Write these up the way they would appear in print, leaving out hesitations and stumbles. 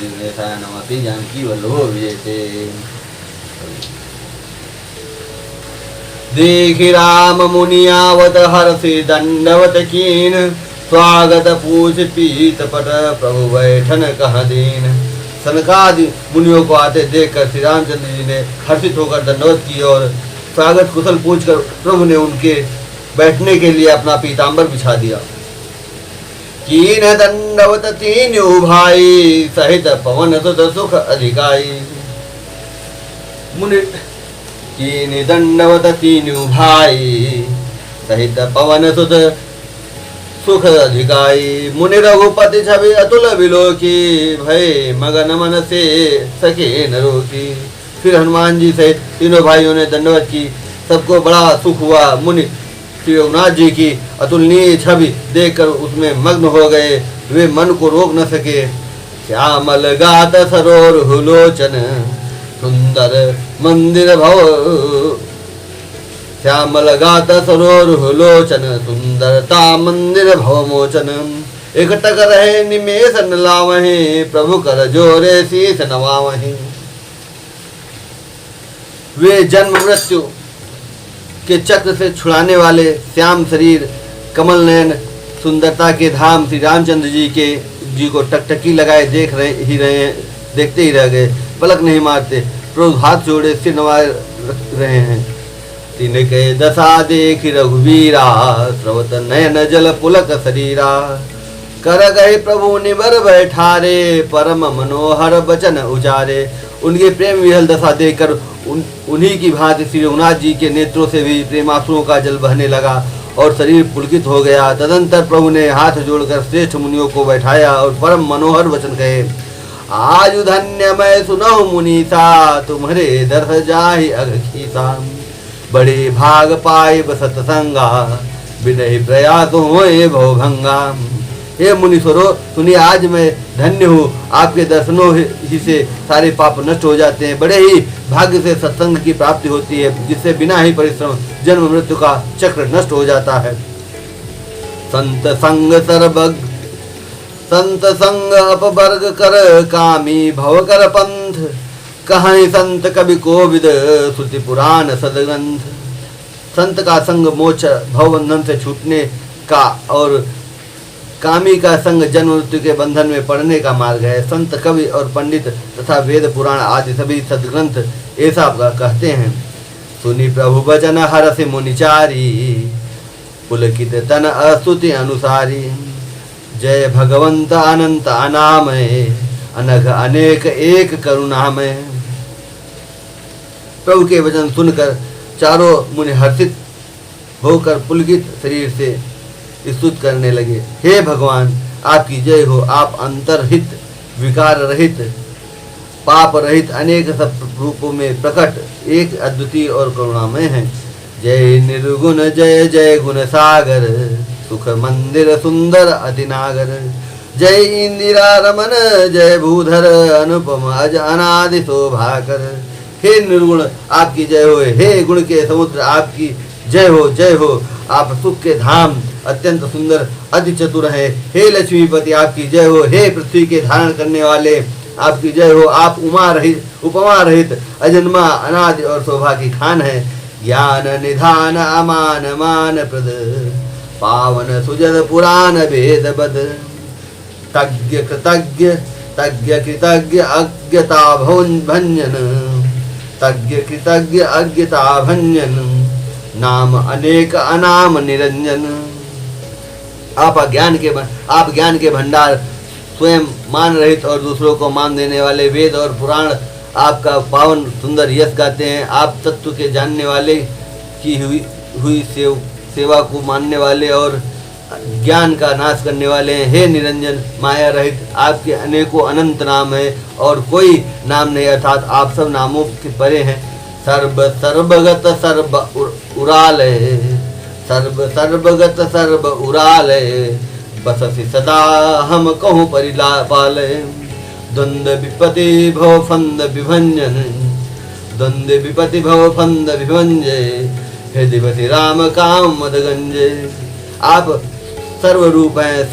नमपि जानकी वल्लभो विजयते। देखि राम मुनि आवत हर्षि दंडवत कीन, स्वागत पूछ पीत पट प्रभु बैठन कह दीन। सनकादि मुनियों को आते देखकर श्री रामचंद्र जी ने हर्षित होकर दंडवत की और स्वागत कुशल पूछकर प्रभु ने उनके बैठने के लिए अपना पीताम्बर बिछा दिया। कीन दंडवत तीन्यु भाई, सहित पवन सुत सुख अधिकाई। मुनि कीन दंडवत तीन्यु भाई, सहित पवन सुत सुख अधिकाई। मुनि रघुपति छवि अतुल विलोकी, भय मगन मन से सके न रोकी। फिर हनुमान जी सहित तीनों भाइयों ने दंडवत की, सबको बड़ा सुख हुआ। मुनि श्री रघुनाथ जी की अतुलनीय छवि देखकर उसमें मग्न हो गए, वे मन को रोक न सके। श्यामल गात सरोर लोचन, सुंदर मंदिर भव। श्यामल गात सरोर लोचन, सुंदरता मंदिर भव मोचन। एकटक रहे निमेष न लावहीं, प्रभु कर जोरे शीस नवावहीं। वे जन्म मृत्यु के चक्र से छुड़ाने वाले श्याम शरीर, कमल नयन, सुंदरता के धाम श्री रामचंद्र जी को टकटकी लगाए देखते ही रह गए, पलक नहीं मारते। प्रभु हाथ जोड़े सिर नवाए रहे हैं। तिनके दशा देख रघुवीरा, स्रवत नयन जल पुलक शरीरा। कर गए प्रभु निबर बैठारे, परम मनोहर बचन उजारे। उनके प्रेम विहल दशा देखकर उन्हीं की भांति श्री रघुनाथ जी के नेत्रों से भी प्रेमाश्रुओं का जल बहने लगा और शरीर पुलकित हो गया। तदंतर प्रभु ने हाथ जोड़कर श्रेष्ठ मुनियों को बैठाया और परम मनोहर वचन कहे। आज धन्य मैं सुनहु मुनीसा, तुम्हारे दर्श जाहि अघखीसा। बड़े भाग पाए बसत संगा, विनय प्रयास होए भवभंगा। हे मुनीश्वरो, सुनिए, आज मैं धन्य हूँ। आपके दर्शनों ही से सारे पाप नष्ट हो जाते हैं। बड़े ही भाग्य से सत्संग की प्राप्ति होती है, जिससे बिना ही परिश्रम जन्म मृत्यु का चक्र नष्ट हो जाता है। संत संग अपवर्ग कर कामी, भव कर पंथ। कहानी संत कवि कोविद, श्रुति पुराण सदग्रंथ। संत का संग मोक्ष भवबंधन से छूटने का और कामी का संग जन्म मृत्यु के बंधन में पड़ने का मार्ग है। संत कवि और पंडित तथा वेद पुराण आदि सभी सदग्रंथ ऐसा कहते हैं। सुनी प्रभु वचन हरसि मुनिचारी, पुलकित तन अस्तुति अनुसारी। जय भगवंत अनंत अनामय, अनघ अनेक एक करुणामय। प्रभु के वचन सुनकर चारों मुनि हर्षित होकर पुलकित शरीर से स्तुति करने लगे। हे भगवान, आपकी जय हो। आप अंतरहित, विकार रहित, पाप रहित, अनेक सब रूपों में प्रकट, एक अद्वितीय और करुणामय हैं। जय निर्गुण जय जय गुण सागर, सुख मंदिर सुंदर अतिनागर। जय इंदिरा रमन जय भूधर, अनुपम अज अनादि शोभाकर। हे निर्गुण, आपकी जय हो। हे गुण के समुद्र, आपकी जय हो, जय हो। आप सुख के धाम, अत्यंत सुंदर, अति चतुर है। हे लक्ष्मीपति, आपकी जय हो। हे पृथ्वी के धारण करने वाले, आपकी जय हो। आप उपमा रहित, अजन्मा, अनादि और शोभा की खान है। ज्ञान निधान अमान मान प्रद, पावन सुजद पुराण भेद बद। तज्ञ कृतज्ञ तज्ञ कृतज्ञ अज्ञता भंजन, तज्ञ कृतज्ञ अज्ञता भंजन। नाम अनेक अनाम निरंजन। आप ज्ञान के भंडार, स्वयं मान रहित और दूसरों को मान देने वाले। वेद और पुराण आपका पावन सुंदर यश गाते हैं। आप तत्व के जानने वाले, की हुई सेवा को मानने वाले और ज्ञान का नाश करने वाले हैं। हे निरंजन, माया रहित, आपके अनेकों अनंत नाम है और कोई नाम नहीं, अर्थात आप सब नामों के परे हैं। सर्वगत सर्व उरालय, सर्वगत सर्व उरालय। बससि सदा हम कहूँ परिपालय। द्वंद्व विपति भव फंद विभंजन, द्वंद्व विपति भव फंद विभंजय। हृदयवति राम काम मदगंजय। आप सर्वरूप हैं,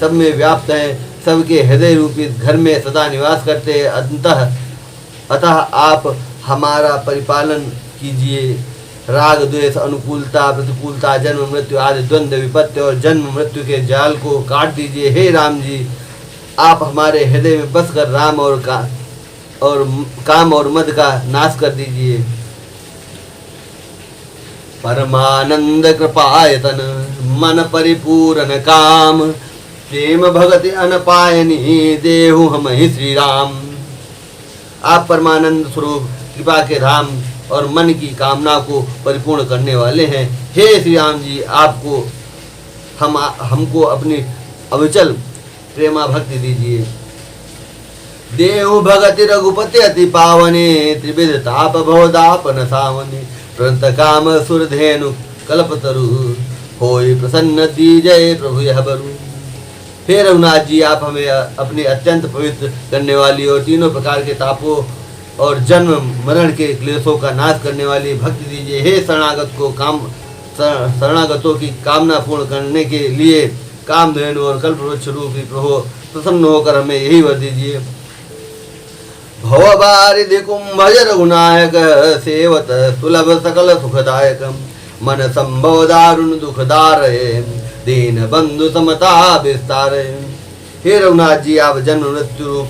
सब में व्याप्त हैं, सबके हृदय रूपी घर में सदा निवास करते हैं। अतः आप हमारा परिपालन कीजिए। राग द्वेष अनुकूलता प्रतिकूलता जन्म मृत्यु आदि द्वंद्व विपत्ति और जन्म मृत्यु के जाल को काट दीजिए। हे राम जी, आप हमारे हृदय में बसकर राम और काम और मद का नाश कर दीजिए। परमानंद कृपायतन मन परिपूर्ण काम, प्रेम भगति अनपायनी देहु हम ही श्री राम। आप परमानंद स्वरूप कृपा के धाम और मन की कामना को परिपूर्ण करने वाले हैं। हे श्री राम जी, आपको हमको अपनी अविचल प्रेमा भक्ति दीजिए। देहु भगति रघुपति अति पावने, त्रिविध ताप भवदापन सावने, प्रंत काम सुरधेनु कल्पतरु, होय प्रसन्न दीजय प्रभु यह बरु। हे रघुनाथ जी, आप हमें अपने अत्यंत पवित्र करने वाली और तीनों प्रकार के तापों और जन्म मरण के क्लेशों का नाश करने वाली भक्ति दीजिए। हे शरणागतों की कामना पूर्ण करने के लिए कामधेनु और कल्पवृक्ष रूपी प्रभु प्रसन्न होकर हमें यही वर दीजिए। भवबारिधि कुंभज रघुनायक, सेवत सुलभ सकल सुखदायक, मन संभव दारुण दुखदार, दीन बंधु समता विस्तार। हे रघुनाथ जी, आप जन्म मृत्यु रूप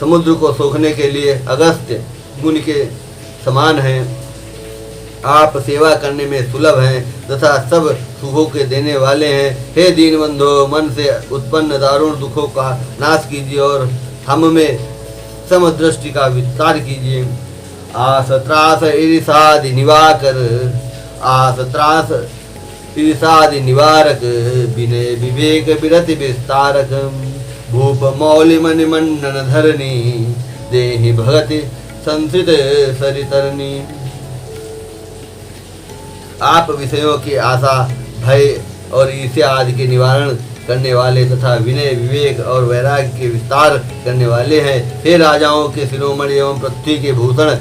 समुद्र को सोखने के लिए अगस्त्य मुनि के समान हैं। आप सेवा करने में सुलभ हैं तथा सब सुखों के देने वाले हैं। हे दीन बंधो, मन से उत्पन्न दारुण दुखों का नाश कीजिए और हम में समदृष्टि का विस्तार कीजिए। आस त्रास ईर्षादि निवाकर, आस त्रास ईर्षादि निवारक, विनय विवेक विरति विस्तारक, भूप मौलि मणि मंडन धरणी, देहि भगति संसित सरितरणी। आप विषयों की आशा भय और ईर्ष्या आदि के निवारण करने वाले तथा विनय विवेक और वैराग्य के विस्तार करने वाले हैं। हे राजाओं के शिरोमणि एवं पृथ्वी के भूषण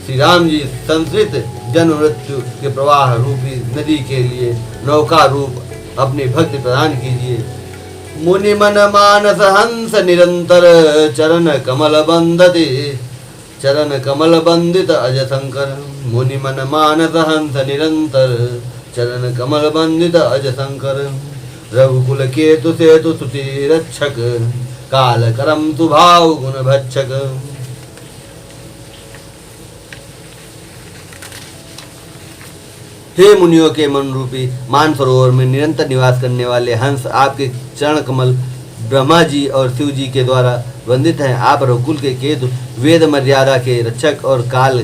श्री राम जी, संस्कृत जन्म मृत्यु के प्रवाह रूपी नदी के लिए नौका रूप अपनी भक्ति प्रदान कीजिए। मुनि मन मानस हंस निरंतर, चरण कमल बंदते चरण कमल बंदित अज शंकर। मुनि मन मानस हंस निरंतर, चरण कमल बंदित अज शंकर। रघुकुल केतु सेतु सुति रक्षक, काल करम तु भाव गुण भक्षक। हे मुनियों के मन रूपी मानसरोवर में निरंतर निवास करने वाले हंस, आपके चरण कमल ब्रह्मा जी और शिव जी के द्वारा वंदित हैं। आप रघुकुल के केतु, वेद मर्यादा के रक्षक और काल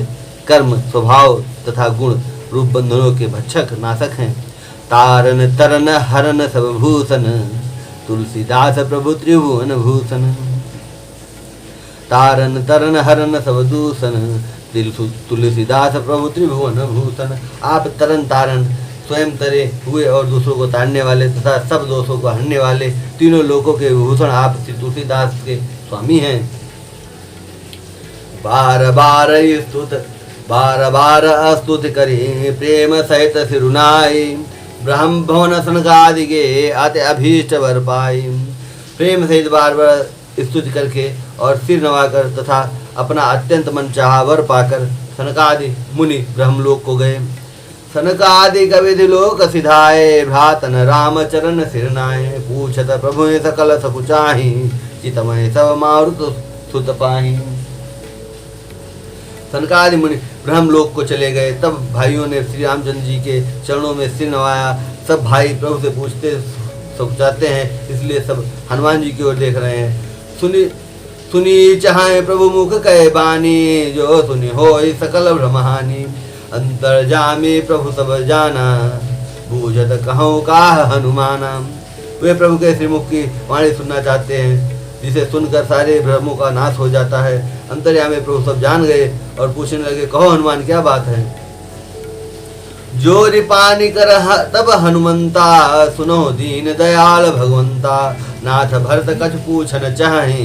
कर्म स्वभाव तथा गुण रूप बंधनों के भक्षक नाशक हैं। तारन तरन हरन सब भूषण, तुलसीदास प्रभु त्रिभुवन भूषण। तारन तरन हरन सब दूषण, तुलसीदास प्रभु त्रिभुवन भूषण। आप तरन तारण स्वयं तरे हुए और दूसरों को ताड़ने वाले तथा सब दोषों को हरने वाले तीनों लोकों के भूषण आप श्री तुलसीदास के स्वामी हैं। बार बार स्तुत करें प्रेम सहित सिरुनाई, ब्रह्म भवन सनकादि के आते अभीष्ट वर पाई। प्रेम सहित बार बार स्तुति करके और सिर नवाकर तथा अपना अत्यंत मनचाहा वर पाकर सनकादि मुनि ब्रह्मलोक को गए। सनकादि कविधि लोक सिधाए, भ्रातन राम चरण सिरनाए। पूछत प्रभु सकल सकुचाही, चितमय सब मारुत सुत पाही। सनकादि मुनि ब्रह्मलोक को चले गए। तब भाइयों ने श्री रामचंद्र जी के चरणों में सिर नवाया। सब भाई प्रभु से पूछते सकुचाते हैं, इसलिए सब हनुमान जी की ओर देख रहे हैं। सुनी चाहे प्रभु मुख कहे बानी, जो सुनी होय सकल भ्रमहानि। अंतर्जामी प्रभु सब जाना, बूझत कहूँ काह हनुमाना। वे प्रभु के श्रीमुख की वाणी सुनना चाहते हैं, जिसे सुनकर सारे भ्रमों का नाश हो जाता है। अंतर्यामी प्रभु सब जान गए और पूछने लगे, कहो हनुमान क्या बात है। जो रिपानी कर तब हनुमंता, सुनो दीन दयाल भगवंता। नाथ भरत कछ पूछन चाहे,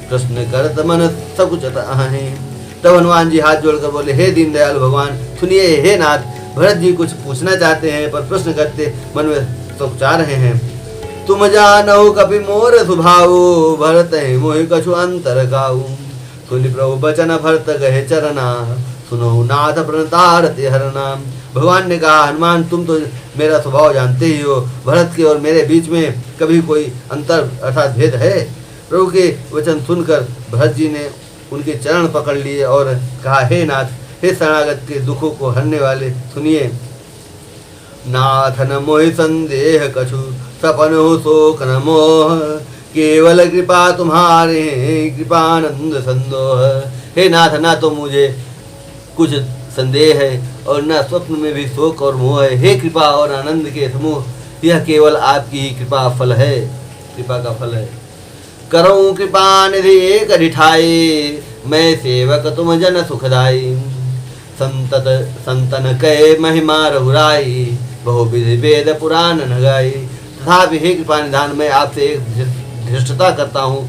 प्रश्न करत मन सकुचत आहे। तब हनुमान जी हाथ जोड़कर बोले, हे दीन दयाल भगवान सुनिए। हे नाथ, भरत जी कुछ पूछना चाहते हैं पर प्रश्न करते मन में सकुचा रहे हैं। तुम जानहु कपि मोर सुभाऊ, भरत मोहि कछु अंतर गाऊ। सुनि प्रभु बचन भरत गहे चरना, सुनो नाथ प्रणतारति हरना। भगवान ने कहा, हनुमान तुम तो मेरा स्वभाव जानते ही हो, भरत के और मेरे बीच में कभी कोई अंतर अर्थात भेद है? प्रभु के वचन सुनकर भरत जी ने उनके चरण पकड़ लिए और कहा, हे नाथ, हे शरणागत के दुखों को हरने वाले, सुनिए। नाथ न मोहि संदेह कछु, सपन हो शोक न मोह, केवल कृपा तुम्हारे कृपानंद संदोह। हे नाथ, ना तो मुझे कुछ संदेह है और न स्वप्न में भी शोक और मोह है। हे कृपा और आनंद के समूह, यह केवल आपकी ही कृपा फल है, कृपा का फल है। करऊं कृपा निधि एक ढिठाई, मैं सेवक तुम जन सुखदाई। संतत संतन कै महिमा रघुराई, बहु विधि वेद पुराण न गाई। तथापि हे कृपा निधान, मैं आपसे एक धृष्टता करता हूँ।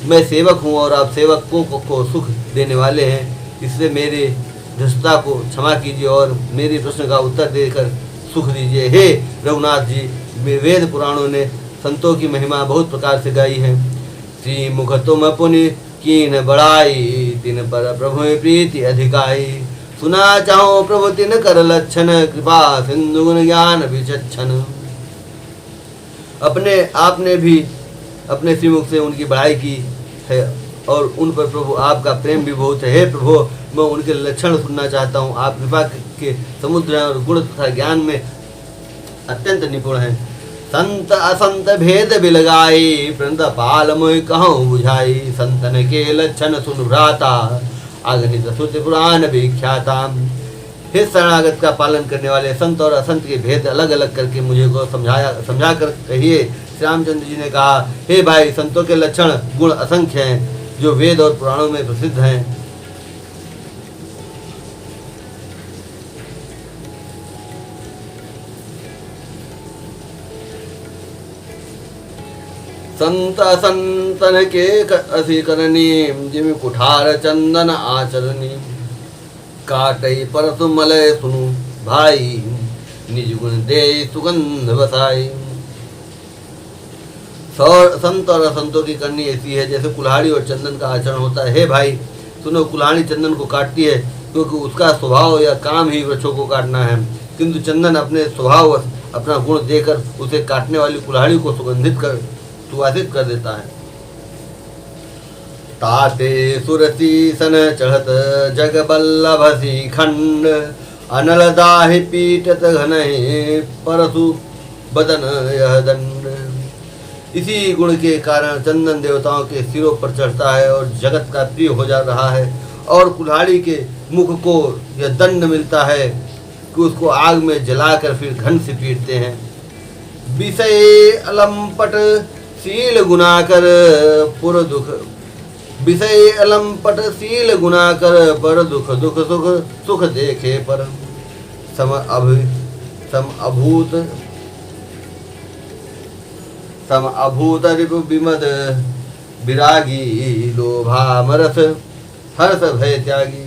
मैं सेवक हूँ और आप सेवकों को सुख देने वाले हैं, इसलिए मेरे धृष्टता को क्षमा कीजिए और मेरे प्रश्न का उत्तर देकर सुख दीजिए। हे रघुनाथ जी, वेद पुराणों ने संतों की महिमा बहुत प्रकार से गाई है। श्री मुख तुम पुनि कीन बड़ाई, तिन पर प्रभु प्रीति अधिकाई। सुना चाहो प्रभु तिन कर लक्षण, कृपा सिंधु गुण ज्ञान विचक्षण। अपने आपने भी अपने श्रीमुख से उनकी बड़ाई की है और उन पर प्रभु आपका प्रेम भी बहुत है। हे प्रभु, मैं उनके लक्षण सुनना चाहता हूँ। आप कृपा के समुद्र और गुण तथा ज्ञान में अत्यंत निपुण हैं। संत असंत भेद बिलगाई, प्रणत पाल मोहि कहूँ बुझाई। संतन के लक्षण सुन भ्राता, अगणित श्रुति पुराण विख्याता। हे शरणागत का पालन करने वाले, संत और असंत के भेद अलग अलग करके मुझे को समझा कर कहिए। श्री रामचंद्र जी ने कहा, हे भाई, संतों के लक्षण गुण असंख्य हैं जो वेद और पुराणों में प्रसिद्ध हैं। संत संतन के असी करनी, जिम कुठार चंदन आचरणी। काटई परसु मलय सुनु भाई, निज गुण दे सुगंध बसाई। संत और असंतों की करनी ऐसी है जैसे कुल्हाड़ी और चंदन का आचरण होता है। हे भाई सुनो, कुल्हाड़ी चंदन को काटती है क्योंकि उसका स्वभाव या काम ही वृक्षों को काटना है, किंतु चंदन अपने स्वभाव अपना गुण देकर उसे काटने वाली कुल्हाड़ी को सुवासित कर देता है। ताते सुरसी सन चढ़त जग बल्लभ खंड, अनल दाहि पीटत घनहि परसु बदन यह दंड। इसी गुण के कारण चंदन देवताओं के सिरों पर चढ़ता है और जगत का प्रिय हो जा रहा है, और कुल्हाड़ी के मुख को यह दंड मिलता है कि उसको आग में जलाकर फिर घन से पीटते हैं। विषय अलंपट शील गुनाकर पुर दुख, विषय अलंपट शील गुनाकर पर दुख दुख सुख सुख देखे पर। सम अभूत रिपु विमद विरागी, लोभामरस हर्ष भय त्यागी।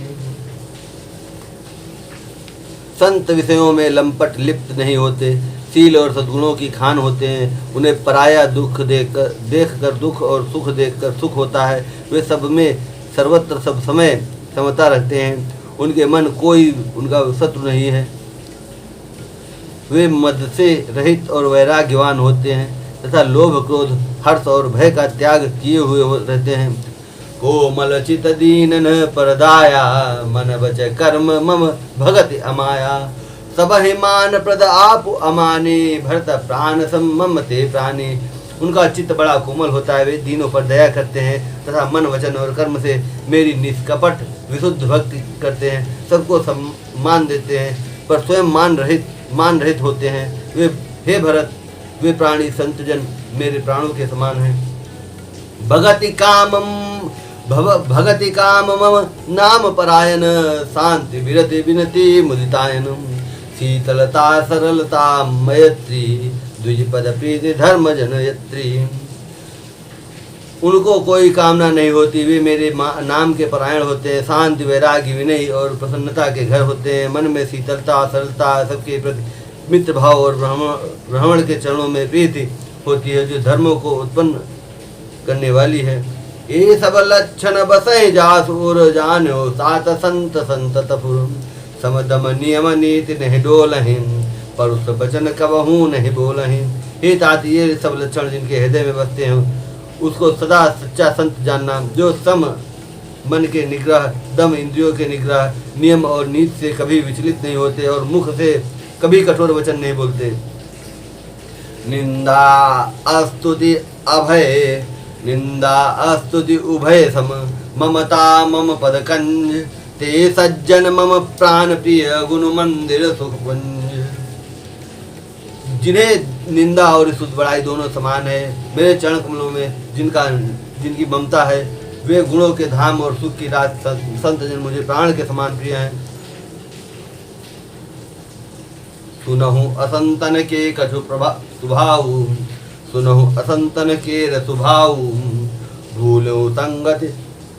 संत विषयों में लंपट लिप्त नहीं होते, शील और सद्गुणों की खान होते हैं। उन्हें पराया दुख देखकर दुख और सुख देखकर सुख होता है। वे सब में सर्वत्र सब समय समता रखते हैं। उनके मन कोई उनका शत्रु नहीं है। वे मद से रहित और वैराग्यवान होते हैं तथा लोभ क्रोध हर्ष और भय का त्याग किए हुए रहते हैं। कोमल चित दीनन परदाया, मन बच कर्म मम भगति अमाया। सब मान प्रद आप अमाने, भरत प्राण सम्मते प्राणी। उनका चित्त बड़ा कोमल होता है, वे दीनों पर दया करते हैं तथा मन वचन और कर्म से मेरी निष्कपट विशुद्ध भक्ति करते हैं। सबको सम्मान देते हैं पर स्वयं मान रहित होते हैं। वे हे भरत, वे प्राणी संतजन मेरे प्राणों के समान हैं। भगति काम मम नाम परायण, शांति विरति विनति मुदितायन। शीतलता सरलता मैत्री, द्विजपद प्रीति धर्म जनयत्री। उनको कोई कामना नहीं होती, वे मेरे नाम के परायण होते हैं। शांति वैराग्य विनय और प्रसन्नता के घर होते हैं। मन में शीतलता सरलता, सबके प्रति मित्र भाव और ब्राह्मण के चरणों में प्रीति होती है, जो धर्मों को उत्पन्न करने वाली है। ये सब लक्षण बसै जासुर जानो सात संत संतत पुर समदम नियम नीति नहीं डोलहिं परुष वचन कबहू नहीं बोलहिं। हे तात, ये सब लक्षण जिनके हृदय में बसते हैं उसको सदा सच्चा संत जानना, जो सम मन के निग्रह, दम इंद्रियों के निग्रह, नियम और नीति से कभी विचलित नहीं होते और मुख से कभी कठोर वचन नहीं बोलते। निंदा अस्तुति अभय, निंदा अस्तुति उभय सम ममता मम पद कंज ते सज्जन मम प्राण प्रिय गुण मंदिर सुखपुंज। जिन्हें निंदा और स्तुति बड़ाई दोनों समान है, मेरे चरण कमलों में जिनकी ममता है, वे गुणों के धाम और सुख की रात संत जन मुझे प्राण के समान प्रिय हैं। सुनहु असंतन के कछु सुभाव, सुनहु असंतन के रसुभाव भूलो संगति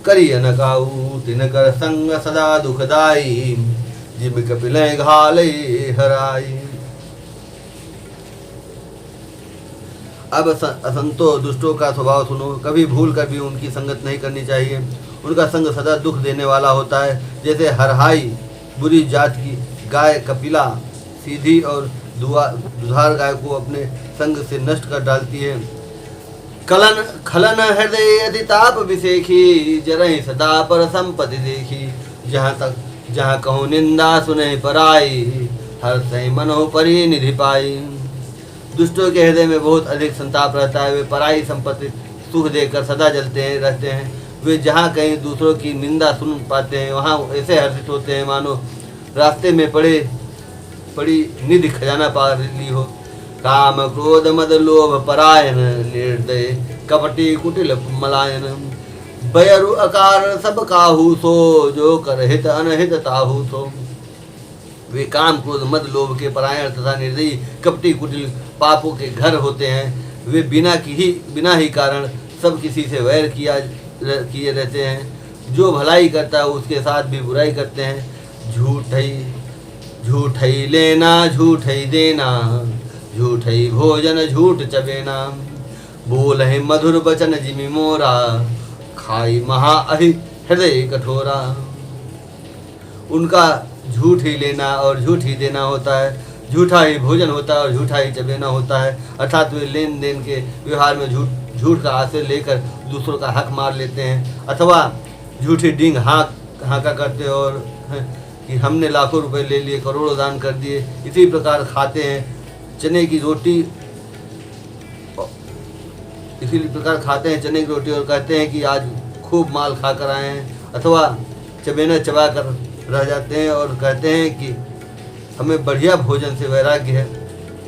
करिय न काऊ तिनकर संग सदा दुखदाई जिम कपिल घाले हराई। अब असंतो दुष्टों का स्वभाव सुनो, कभी भूल कर भी उनकी संगत नहीं करनी चाहिए। उनका संग सदा दुख देने वाला होता है। जैसे हरहाई बुरी जात की गाय कपिला सीधी और दुधार गाय को अपने संग से नष्ट कर डालती है। कलन खलन हृदय यदि ताप विसेखी जरहि सदा पर संपत्ति देखी। जहाँ कहूँ निंदा सुने पराई हर सही मनो परी निधि पाई। दुष्टों के हृदय में बहुत अधिक संताप रहता है। वे पराई संपत्ति सुख देकर सदा जलते हैं रहते हैं। वे जहाँ कहीं दूसरों की निंदा सुन पाते हैं वहाँ ऐसे हर्षित होते हैं मानो रास्ते में पड़ी निधि खजाना पा ली हो। काम क्रोध मद लोभ परायण निर्दय कपटी कुटिल मलायन। बयरु अकार सब काहू सो जो कर हित अनहित ताहू सो। वे काम क्रोध मद लोभ के परायण तथा निर्दयी कपटी कुटिल पापों के घर होते हैं। वे बिना ही कारण सब किसी से वैर किए रहते हैं। जो भलाई करता है उसके साथ भी बुराई करते हैं। झूठ ही लेना झूठ ही देना झूठ ही भोजन झूठ चबेना। बोल है मधुर बचन जिमि मोरा खाई महा अहि हृदय कठोरा। उनका झूठ ही लेना और झूठ ही देना होता है, झूठा ही भोजन होता है और झूठा ही चबेना होता है। अर्थात वे लेन देन के व्यवहार में झूठ का आश्रय लेकर दूसरों का हक मार लेते हैं अथवा झूठी डींग हाँका करते और कि हमने लाखों रुपए ले लिए, करोड़ों दान कर दिए। इसी प्रकार खाते हैं चने की रोटी और कहते हैं कि आज खूब माल खाकर आए हैं, अथवा चबेना चबा कर रह जाते हैं और कहते हैं कि हमें बढ़िया भोजन से वैराग्य है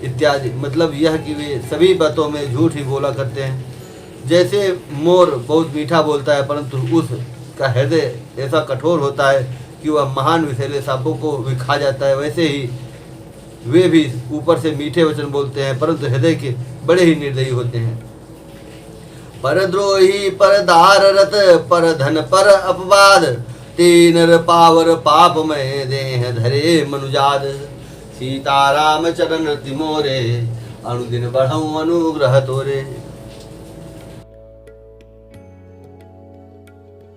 इत्यादि। मतलब यह कि वे सभी बातों में झूठ ही बोला करते हैं। जैसे मोर बहुत मीठा बोलता है परंतु उसका हृदय ऐसा कठोर होता है कि वह महान विषैले सांपों को भी खा जाता है, वैसे ही वे भी ऊपर से मीठे वचन बोलते हैं परंतु हृदय के बड़े ही निर्दयी होते हैं। परद्रोही पर दार रत पर धन पर अपवाद तीनर पावर पाप में देह धरे मनुजाद। सीताराम चरण तिमोरे अनुदिन बढ़ऊ अनुग्रह तोरे।